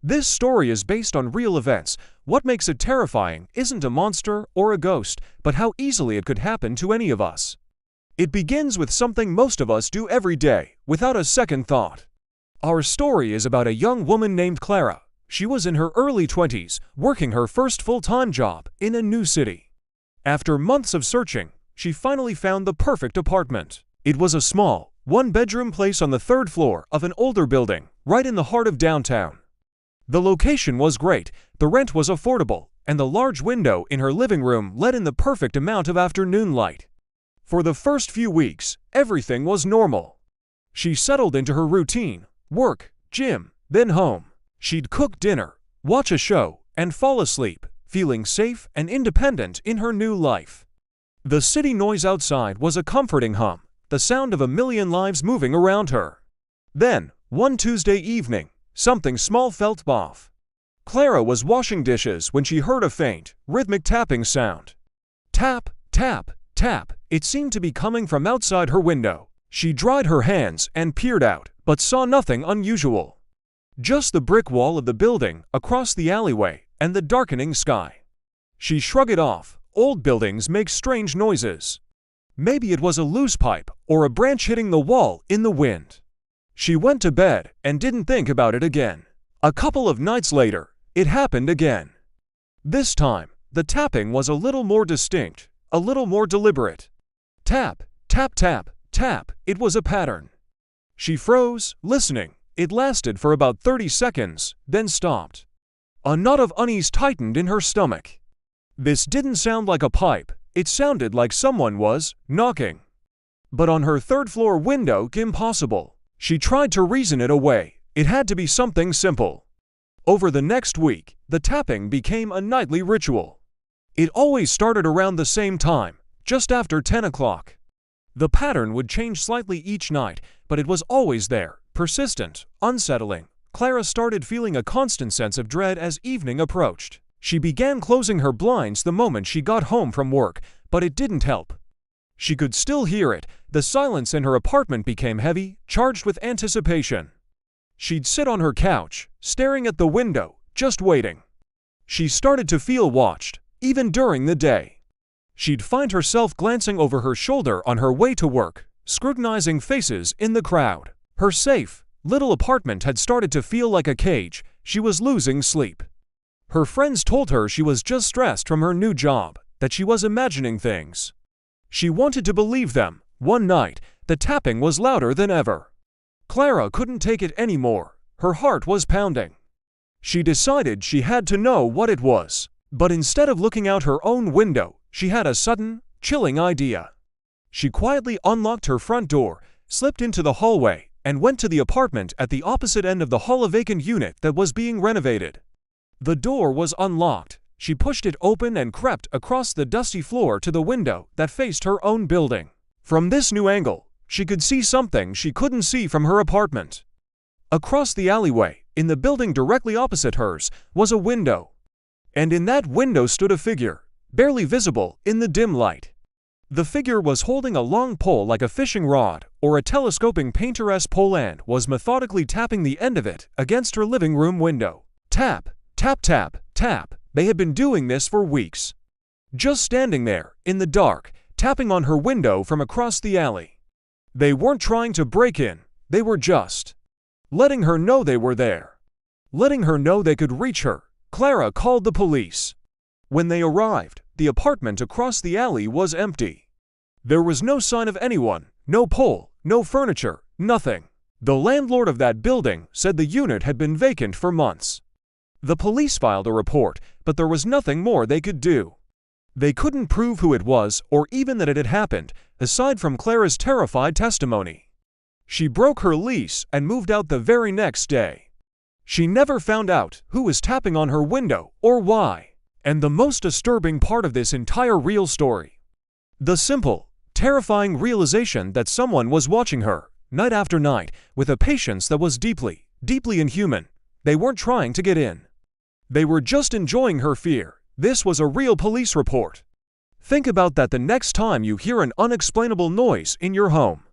This story is based on real events. What makes it terrifying isn't a monster or a ghost, but how easily it could happen to any of us. It begins with something most of us do every day, without a second thought. Our story is about a young woman named Clara. She was in her early 20s, working her first full-time job in a new city. After months of searching, she finally found the perfect apartment. It was a small, one-bedroom place on the third floor of an older building, right in the heart of downtown. The location was great, the rent was affordable, and the large window in her living room let in the perfect amount of afternoon light. For the first few weeks, everything was normal. She settled into her routine: work, gym, then home. She'd cook dinner, watch a show, and fall asleep, feeling safe and independent in her new life. The city noise outside was a comforting hum, the sound of a million lives moving around her. Then, one Tuesday evening, something small felt off. Clara was washing dishes when she heard a faint, rhythmic tapping sound. Tap, tap, tap. It seemed to be coming from outside her window. She dried her hands and peered out, but saw nothing unusual. Just the brick wall of the building, across the alleyway, and the darkening sky. She shrugged it off. Old buildings make strange noises. Maybe it was a loose pipe or a branch hitting the wall in the wind. She went to bed and didn't think about it again. A couple of nights later, it happened again. This time, the tapping was a little more distinct, a little more deliberate. Tap, tap, tap, tap. It was a pattern. She froze, listening. It lasted for about 30 seconds, then stopped. A knot of unease tightened in her stomach. This didn't sound like a pipe. It sounded like someone was knocking. But on her third-floor window, impossible. She tried to reason it away. It had to be something simple. Over the next week, the tapping became a nightly ritual. It always started around the same time, just after 10 o'clock. The pattern would change slightly each night, but it was always there, persistent, unsettling. Clara started feeling a constant sense of dread as evening approached. She began closing her blinds the moment she got home from work, but it didn't help. She could still hear it. The silence in her apartment became heavy, charged with anticipation. She'd sit on her couch, staring at the window, just waiting. She started to feel watched, even during the day. She'd find herself glancing over her shoulder on her way to work, scrutinizing faces in the crowd. Her safe, little apartment had started to feel like a cage. She was losing sleep. Her friends told her she was just stressed from her new job, that she was imagining things. She wanted to believe them. One night, the tapping was louder than ever. Clara couldn't take it anymore. Her heart was pounding. She decided she had to know what it was. But instead of looking out her own window, she had a sudden, chilling idea. She quietly unlocked her front door, slipped into the hallway, and went to the apartment at the opposite end of the hall, a vacant unit that was being renovated. The door was unlocked. She pushed it open and crept across the dusty floor to the window that faced her own building. From this new angle, she could see something she couldn't see from her apartment. Across the alleyway, in the building directly opposite hers, was a window. And in that window stood a figure, barely visible in the dim light. The figure was holding a long pole like a fishing rod or a telescoping painter's pole and was methodically tapping the end of it against her living room window. Tap, tap, tap, tap. They had been doing this for weeks. Just standing there, in the dark, tapping on her window from across the alley. They weren't trying to break in, they were just letting her know they were there. Letting her know they could reach her. Clara called the police. When they arrived, the apartment across the alley was empty. There was no sign of anyone, no pole, no furniture, nothing. The landlord of that building said the unit had been vacant for months. The police filed a report, but there was nothing more they could do. They couldn't prove who it was or even that it had happened, aside from Clara's terrified testimony. She broke her lease and moved out the very next day. She never found out who was tapping on her window or why. And the most disturbing part of this entire real story: the simple, terrifying realization that someone was watching her, night after night, with a patience that was deeply, deeply inhuman. They weren't trying to get in. They were just enjoying her fear. This was a real police report. Think about that the next time you hear an unexplainable noise in your home.